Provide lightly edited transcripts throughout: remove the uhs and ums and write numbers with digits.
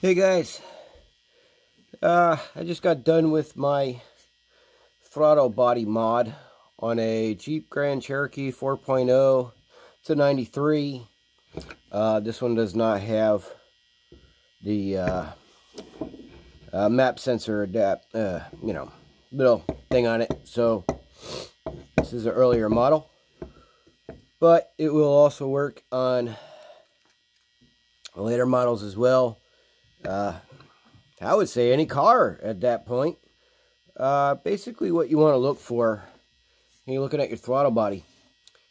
Hey guys, I just got done with my throttle body mod on a Jeep Grand Cherokee 4.0 to 93. This one does not have the map sensor little thing on it. So this is an earlier model, but it will also work on later models as well. I would say any car at that point. Basically what you want to look for when you're looking at your throttle body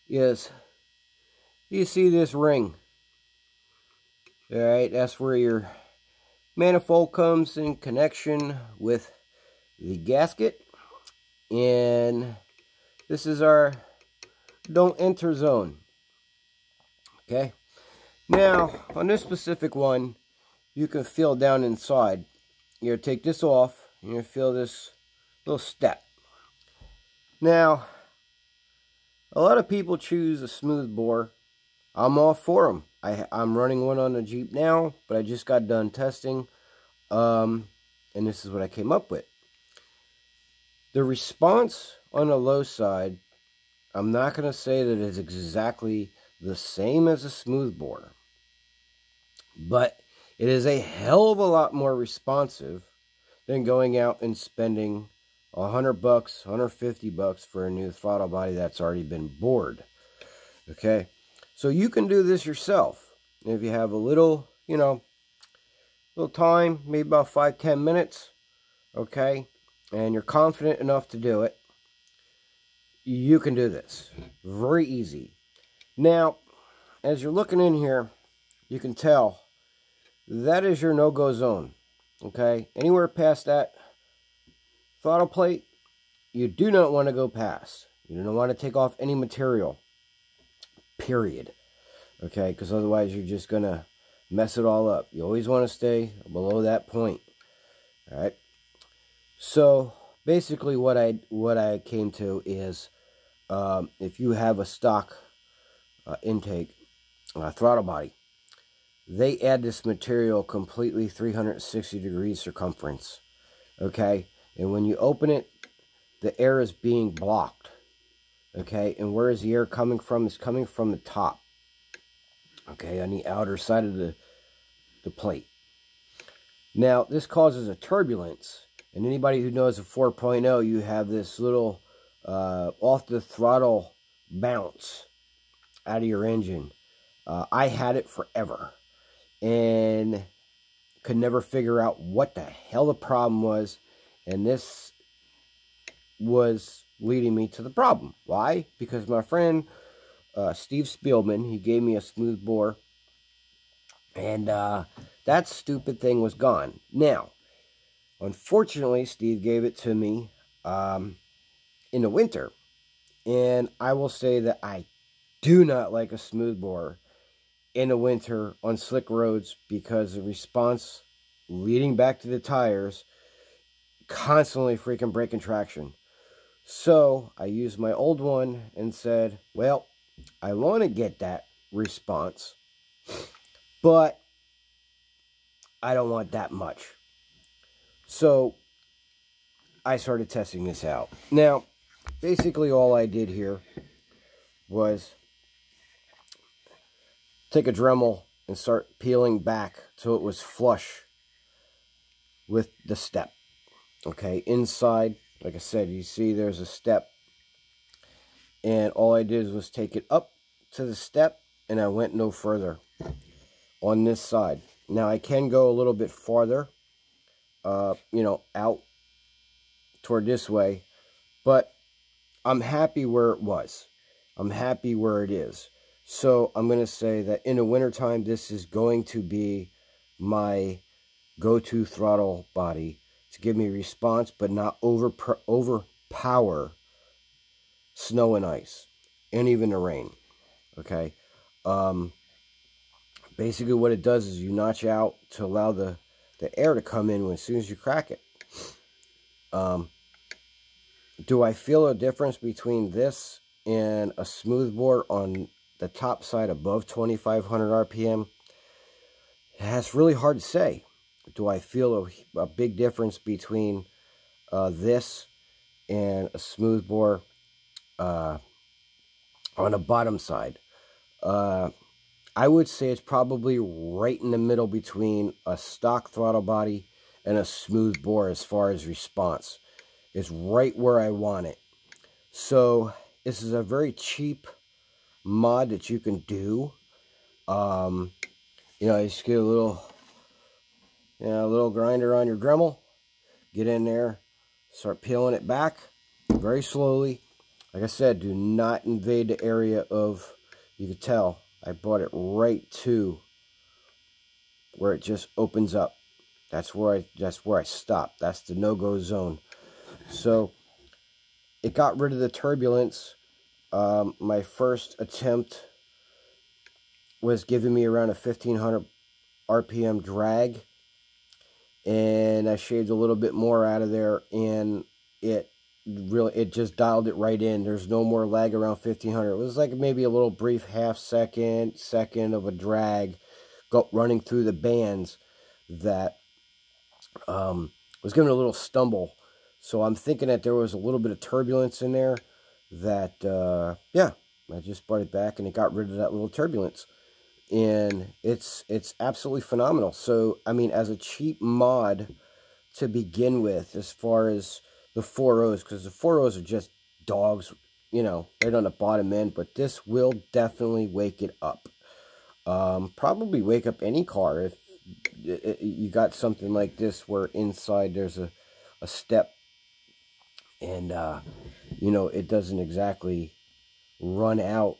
is you see this ring. Alright, that's where your manifold comes in connection with the gasket. And this is our don't enter zone. Okay. Now, on this specific one, you can feel down inside. You're going to take this off, and you're going to feel this little step. Now, a lot of people choose a smooth bore. I'm all for them. I'm running one on the Jeep now, but I just got done testing, and this is what I came up with. The response on the low side, I'm not going to say that it's exactly the same as a smooth bore, but it is a hell of a lot more responsive than going out and spending $100, $150 for a new throttle body that's already been bored. Okay, so you can do this yourself if you have a little, little time, maybe about 5-10 minutes. Okay, and you're confident enough to do it. You can do this very easy. Now, as you're looking in here, you can tell that is your no-go zone. Okay, anywhere past that throttle plate, you do not want to go past. You don't want to take off any material, period. Okay, because otherwise you're just going to mess it all up. You always want to stay below that point. All right. So basically what I came to is if you have a stock intake throttle body, they add this material completely 360 degrees circumference. Okay, and when you open it, the air is being blocked. Okay, and where is the air coming from? It's coming from the top. Okay, on the outer side of the plate. Now, this causes a turbulence, and anybody who knows a 4.0, you have this little off the throttle bounce out of your engine. I had it forever and could never figure out what the hell the problem was, and this was leading me to the problem. Why? Because my friend Steve Spielman, he gave me a smooth bore, and that stupid thing was gone. Now, unfortunately, Steve gave it to me in the winter, and I will say that I do not like a smooth bore in the winter on slick roads, because the response leading back to the tires constantly freaking breaking traction. So I used my old one and said, well, I want to get that response, but I don't want that much. So I started testing this out. Now, basically all I did here was take a Dremel and start peeling back till it was flush with the step. Okay, inside, like I said, you see there's a step, and all I did was take it up to the step, and I went no further on this side. Now I can go a little bit farther, out toward this way, but I'm happy where it was. I'm happy where it is. So I'm going to say that in the wintertime, this is going to be my go-to throttle body to give me response, but not overpower snow and ice, and even the rain. Okay. Basically what it does is you notch out to allow the air to come in as soon as you crack it. Do I feel a difference between this and a smooth bore on the top side above 2,500 RPM? That's really hard to say. do I feel a big difference between this and a smooth bore on the bottom side. I would say it's probably right in the middle between a stock throttle body and a smooth bore as far as response. It's right where I want it. So this is a very cheap mod that you can do. You know, you just get a little grinder on your Dremel, get in there, start peeling it back very slowly. Like I said, do not invade the area of, you can tell, I brought it right to where it just opens up. That's where I stopped. That's the no-go zone. So it got rid of the turbulence. My first attempt was giving me around a 1500 RPM drag, and I shaved a little bit more out of there, and it just dialed it right in. There's no more lag around 1500. It was like maybe a little brief second of a drag running through the bands that was giving a little stumble. So I'm thinking that there was a little bit of turbulence in there that, yeah, I just brought it back and it got rid of that little turbulence. And it's absolutely phenomenal. So, I mean, as a cheap mod to begin with, as far as the 4.0s, because the 4.0s are just dogs, you know, right on the bottom end, but this will definitely wake it up. Probably wake up any car if you got something like this where inside there's a step and, you know, it doesn't exactly run out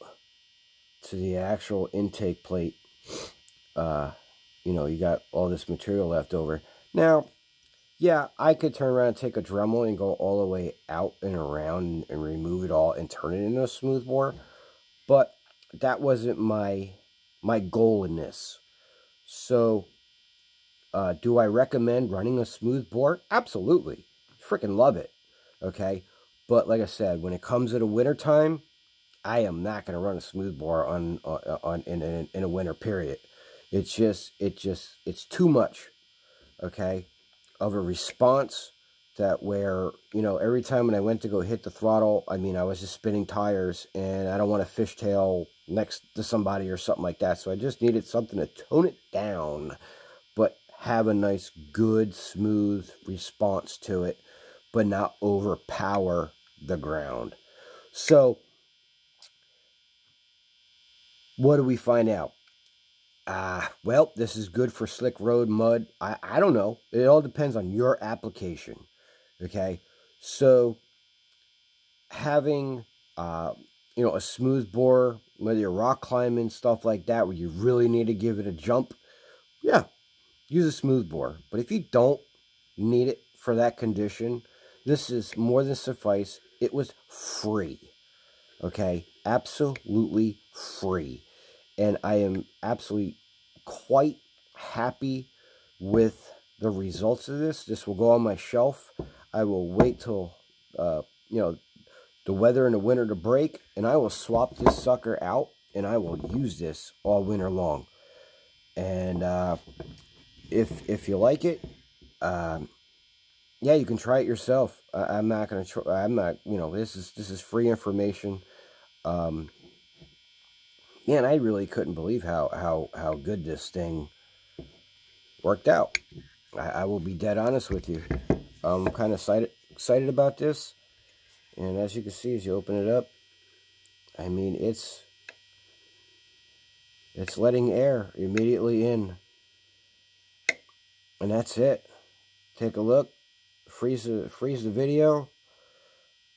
to the actual intake plate. You know, you got all this material left over. Now, yeah, I could turn around and take a Dremel and go all the way out and around and remove it all and turn it into a smooth bore, but that wasn't my goal in this. So, do I recommend running a smooth bore? Absolutely. Freaking love it. Okay, but like I said, when it comes to the winter time, I am not going to run a smooth bore in a winter period. It's too much, okay, of a response that where, you know, every time when I went to go hit the throttle, I mean, I was just spinning tires, and I don't want to fishtail next to somebody or something like that. So I just needed something to tone it down, but have a nice, good, smooth response to it, but not overpower the ground. So what do we find out? Well, this is good for slick road, mud. I don't know. It all depends on your application. Okay, so having you know, a smooth bore, whether you're rock climbing, stuff like that, where you really need to give it a jump, yeah, use a smooth bore. But if you don't need it for that condition, this is more than suffice. It was free. Okay, absolutely free. And I am absolutely quite happy with the results of this. This will go on my shelf. I will wait till, you know, the weather in the winter to break, and I will swap this sucker out, and I will use this all winter long. And if you like it, yeah, you can try it yourself. I'm not going to try. I'm not, you know, this is free information. Man, I really couldn't believe how good this thing worked out. I will be dead honest with you. I'm kind of excited about this. And as you can see, as you open it up, I mean, it's letting air immediately in. And that's it. Take a look. Freeze the video.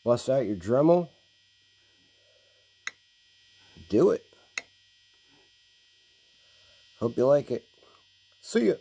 Bust out your Dremel. Do it. Hope you like it. See ya.